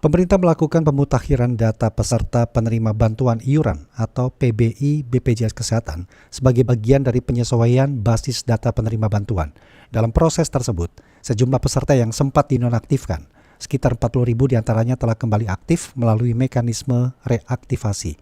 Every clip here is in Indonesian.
Pemerintah melakukan pemutakhiran data peserta penerima bantuan iuran atau PBI BPJS Kesehatan sebagai bagian dari penyesuaian basis data penerima bantuan. Dalam proses tersebut, sejumlah peserta yang sempat dinonaktifkan, sekitar 40.000 diantaranya telah kembali aktif melalui mekanisme reaktivasi.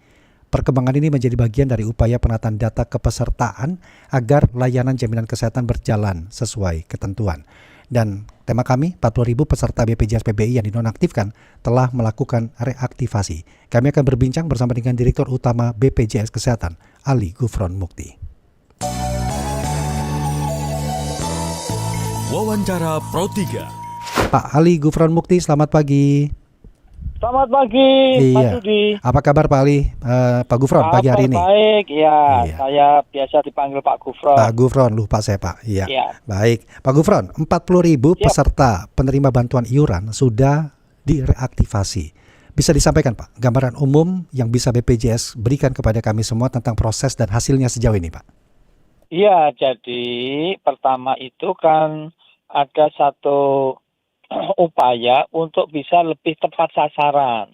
Perkembangan ini menjadi bagian dari upaya penataan data kepesertaan agar layanan jaminan kesehatan berjalan sesuai ketentuan. Dan tema kami, 40.000 peserta BPJS PBI yang dinonaktifkan telah melakukan reaktivasi. Kami akan berbincang bersama dengan Direktur Utama BPJS Kesehatan, Ali Gufron Mukti. Wawancara Pro 3. Pak Ali Gufron Mukti, selamat pagi. Selamat pagi, Pak Sudi. Apa kabar Pak Ali, Pak Gufron pagi hari ini? Baik, ya. Iya. Saya biasa dipanggil Pak Gufron. Pak Gufron, lupa saya Pak. Iya. Baik, Pak Gufron, 40.000 peserta penerima bantuan iuran sudah direaktivasi. Bisa disampaikan Pak, gambaran umum yang bisa BPJS berikan kepada kami semua tentang proses dan hasilnya sejauh ini Pak? Iya, jadi pertama itu kan ada satu upaya untuk bisa lebih tepat sasaran,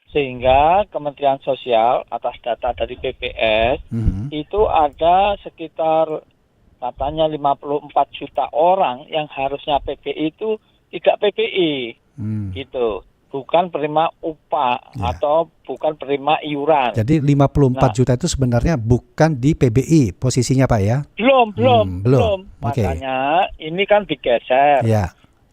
sehingga Kementerian Sosial atas data dari BPS itu ada sekitar katanya 54 juta orang yang harusnya PBI itu tidak PBI gitu, bukan penerima upah atau bukan penerima iuran. Jadi 54 juta itu sebenarnya bukan di PBI posisinya Pak ya? Belum. Makanya ini kan digeser.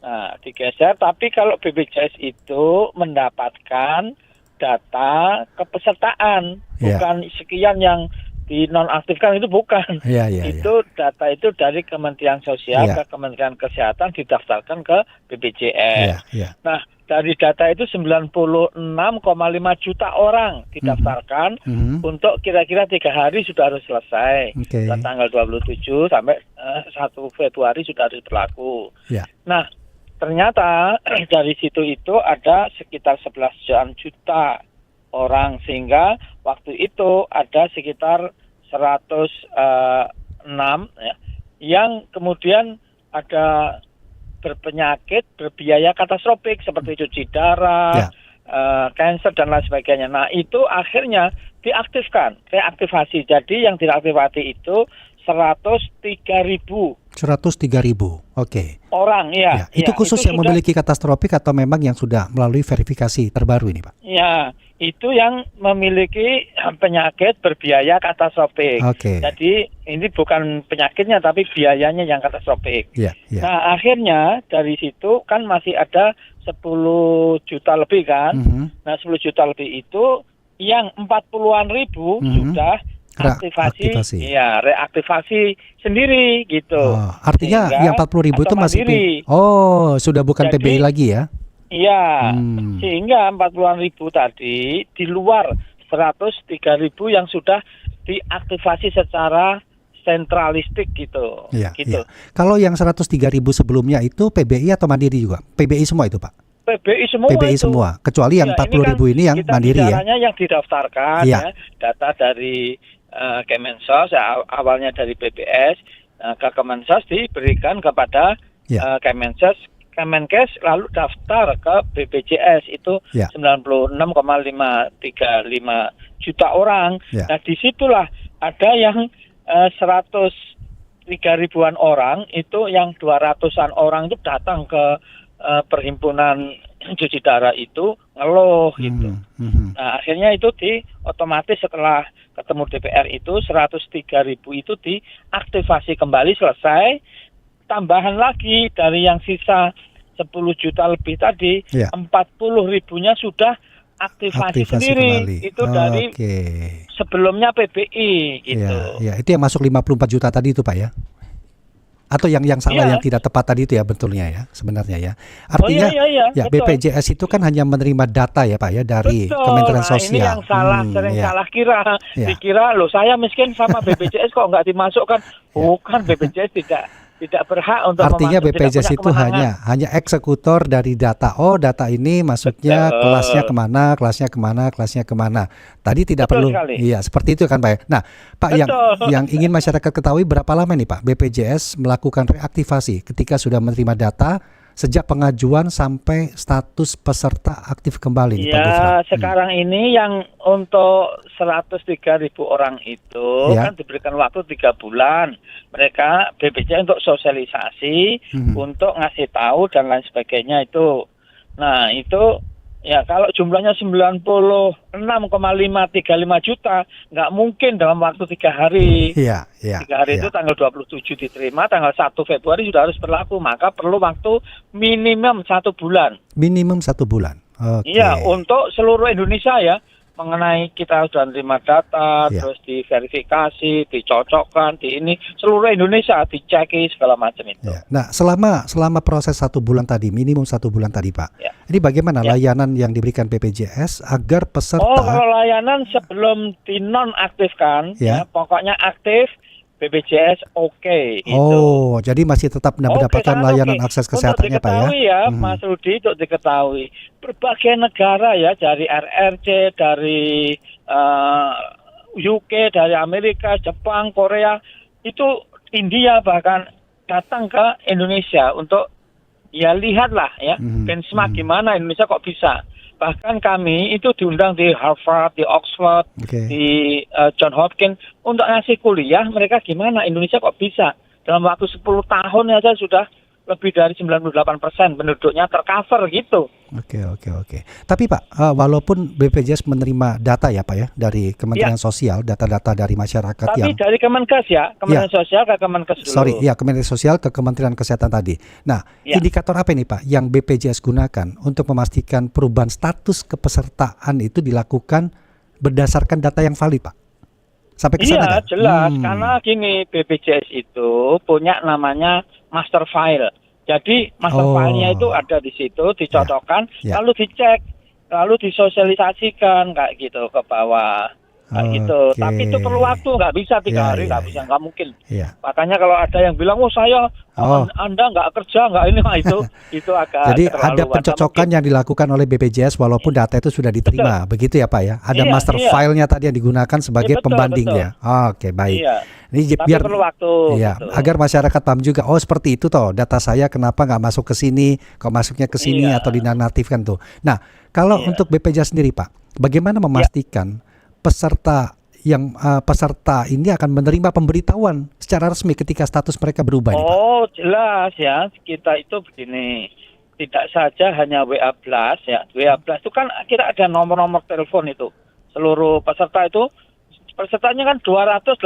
Nah, digeser, tapi kalau BPJS itu mendapatkan data kepesertaan, bukan sekian yang dinonaktifkan, itu bukan. Itu data itu dari Kementerian Sosial ke Kementerian Kesehatan didaftarkan ke BPJS. Nah, dari data itu 96,5 juta orang didaftarkan untuk kira-kira 3 hari sudah harus selesai. Dan tanggal 27 sampai 1 Februari sudah harus berlaku. Nah, ternyata dari situ itu ada sekitar 11 juta orang, sehingga waktu itu ada sekitar 106 yang kemudian ada berpenyakit berbiaya katastrofik seperti cuci darah, kanker dan lain sebagainya. Nah, itu akhirnya diaktifkan, reaktivasi. Jadi yang direaktivasi itu 103.000. 103.000, oke. Orang, Itu khusus itu yang memiliki katastrofik atau memang yang sudah melalui verifikasi terbaru ini, Pak? Ya, itu yang memiliki penyakit berbiaya katastrofik. Jadi ini bukan penyakitnya, tapi biayanya yang katastrofik. Nah, akhirnya dari situ kan masih ada 10 juta lebih kan. Nah, 10 juta lebih itu yang 40-an ribu sudah reaktivasi sendiri gitu. Artinya sehingga yang 40.000 itu masih sudah bukan PBI lagi ya? Iya, sehingga 40-an ribu tadi di luar 103.000 yang sudah diaktifasi secara sentralistik gitu. Kalau yang 103.000 sebelumnya itu PBI atau Mandiri juga? PBI semua itu Pak? PBI semua, kecuali yang 40.000 ini yang Mandiri ya? Yang didaftarkan data dari Kemensos, awalnya dari BPS ke Kemensos diberikan kepada Kemenkes, lalu daftar ke BPJS itu 96,535 juta orang. Nah, disitulah ada yang 103.000-an orang, itu yang 200-an orang itu datang ke perhimpunan cuci darah itu ngeluh gitu. Nah, akhirnya itu otomatis setelah ketemu DPR itu 103.000 itu diaktifasi kembali, selesai. Tambahan lagi dari yang sisa 10 juta lebih tadi, 40.000-nya sudah aktivasi sendiri kembali. Itu dari sebelumnya PBI gitu. Itu yang masuk 54 juta tadi itu Pak ya? Atau yang salah, yang tidak tepat tadi itu ya betulnya ya sebenarnya ya. Artinya BPJS itu kan hanya menerima data ya Pak ya dari Kementerian Sosial. Ini yang salah, salah kira. Dikira loh saya miskin sama BPJS kok nggak dimasukkan. Bukan, BPJS tidak berhak untuk artinya BPJS itu hanya eksekutor dari data. Oh, data ini masuknya kelasnya kemana. Tadi tidak perlu. Iya, seperti itu kan Pak ya. Nah, Pak, yang ingin masyarakat ketahui, berapa lama nih Pak BPJS melakukan reaktivasi ketika sudah menerima data sejak pengajuan sampai status peserta aktif kembali nih, Pak Gufron. Ya, sekarang ini yang untuk 103.000 orang itu kan diberikan waktu 3 bulan. Mereka BPJS untuk sosialisasi, untuk ngasih tahu dan lain sebagainya itu. Nah, itu ya kalau jumlahnya 96,535 juta, nggak mungkin dalam waktu 3 hari. 3 hari itu tanggal 27 diterima, tanggal 1 Februari sudah harus berlaku, maka perlu waktu minimum 1 bulan. Minimum 1 bulan. Iya, untuk seluruh Indonesia ya, mengenai kita sudah menerima data, terus diverifikasi, dicocokkan, di ini seluruh Indonesia diceki segala macam itu. Nah, selama proses 1 bulan tadi, minimum 1 bulan tadi, Pak. Ini bagaimana layanan yang diberikan BPJS agar peserta? Oh, kalau layanan sebelum dinonaktifkan, pokoknya aktif. BPJS itu. Oh, jadi masih tetap mendapatkan layanan akses kesehatannya, Pak ya? Mas Rudi, untuk diketahui, berbagai negara ya, dari RRC, dari UK, dari Amerika, Jepang, Korea, itu India bahkan datang ke Indonesia untuk ya lihatlah ya, benchmark gimana Indonesia kok bisa. Bahkan kami itu diundang di Harvard, di Oxford, di John Hopkins untuk ngasih kuliah mereka gimana Indonesia kok bisa. Dalam waktu 10 tahun aja sudah lebih dari 98% penduduknya tercover gitu. Oke. Tapi Pak, walaupun BPJS menerima data ya Pak ya dari Kementerian Sosial, data-data dari masyarakat tapi dari Kemenkes ya, Kementerian Sosial ke Kemenkes dulu. Kementerian Sosial ke Kementerian Kesehatan tadi. Nah, indikator apa ini Pak yang BPJS gunakan untuk memastikan perubahan status kepesertaan itu dilakukan berdasarkan data yang valid, Pak? Sampai ke sana kan? Jelas, karena gini, BPJS itu punya namanya master file. Jadi master file-nya itu ada di situ, dicocokkan, lalu dicek, lalu disosialisasikan kayak gitu ke bawah. Gitu. Tapi itu perlu waktu, nggak bisa 3 hari, nggak bisa, nggak mungkin. Makanya kalau ada yang bilang, Anda nggak kerja, nggak ini, itu agak. Jadi ada pencocokan yang dilakukan oleh BPJS walaupun data itu sudah diterima, begitu ya Pak ya? Ada master file-nya tadi yang digunakan sebagai pembandingnya. Oke, baik. Ini tapi biar perlu waktu. Gitu. Agar masyarakat paham juga. Oh seperti itu toh, data saya kenapa nggak masuk ke sini, kok masuknya ke sini atau dinonaktifkan tuh. Nah, kalau untuk BPJS sendiri Pak, bagaimana memastikan peserta ini akan menerima pemberitahuan secara resmi ketika status mereka berubah nih, Pak? Oh, jelas ya. Kita itu begini. Tidak saja hanya WA Blast ya. WA Blast itu kan kita ada nomor-nomor telepon itu. Seluruh pesertanya kan 283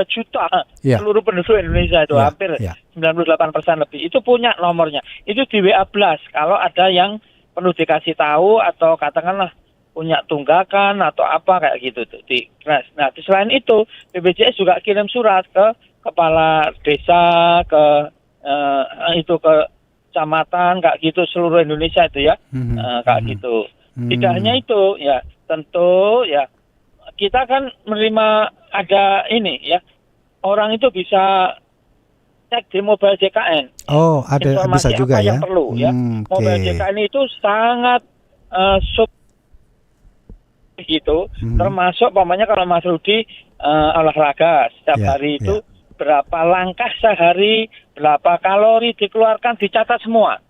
juta. Seluruh penduduk Indonesia itu hampir 98% lebih. Itu punya nomornya. Itu di WA Blast. Kalau ada yang perlu dikasih tahu atau katakanlah punya tunggakan atau apa kayak gitu tuh di Kres. Nah, selain itu BPJS juga kirim surat ke kepala desa, ke kecamatan kayak gitu seluruh Indonesia itu ya, kayak gitu. Tidak hanya itu ya, tentu ya kita kan menerima ada ini ya, orang itu bisa cek di mobile JKN. Oh, ada bisa juga ya. Yang perlu ya. Mobile JKN itu sangat gitu, termasuk pamannya kalau Mas Rudi olahraga setiap hari itu berapa langkah sehari, berapa kalori dikeluarkan, dicatat semua.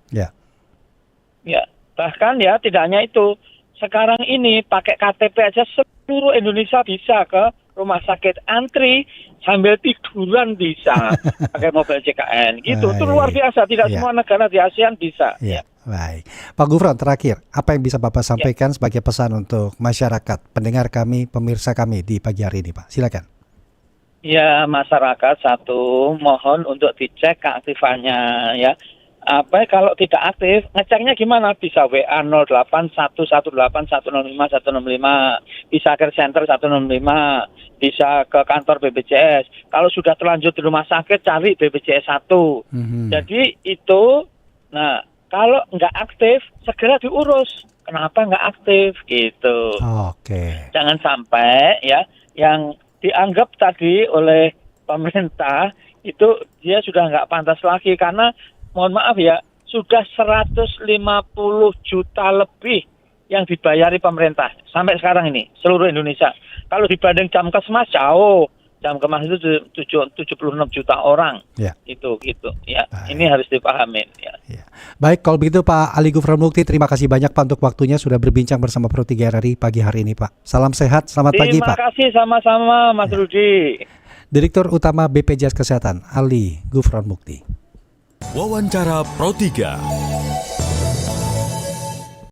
Ya, bahkan ya tidak hanya itu. Sekarang ini pakai KTP aja seluruh Indonesia bisa ke rumah sakit, antri sambil tiduran bisa pakai mobil JKN gitu. Itu luar biasa, tidak semua negara di ASEAN bisa. Baik, Pak Gufron, terakhir apa yang bisa Bapak sampaikan sebagai pesan untuk masyarakat, pendengar kami, pemirsa kami di pagi hari ini, Pak? Silakan. Ya, masyarakat mohon untuk dicek keaktifannya ya. Kalau tidak aktif, ngeceknya gimana? Bisa WA 08118105165, bisa ke center 165, bisa ke kantor BPJS. Kalau sudah terlanjur di rumah sakit, cari BPJS 1. Jadi itu, kalau nggak aktif, segera diurus. Kenapa nggak aktif? Gitu. Jangan sampai ya yang dianggap tadi oleh pemerintah itu dia sudah nggak pantas lagi karena mohon maaf ya sudah 150 juta lebih yang dibayari pemerintah sampai sekarang ini seluruh Indonesia. Kalau dibanding Jamkesmas jauh jam kemas itu 76 juta orang. Ya. Itu gitu ya. Ini harus dipahamin ya. Ya. Baik, kalau begitu Pak Ali Gufron Mukti, terima kasih banyak Pak untuk waktunya sudah berbincang bersama Pro 3 RRI pagi hari ini Pak. Salam sehat, selamat pagi Pak. Terima kasih sama-sama Mas Rudi. Direktur Utama BPJS Kesehatan Ali Gufron Mukti. Wawancara Pro 3.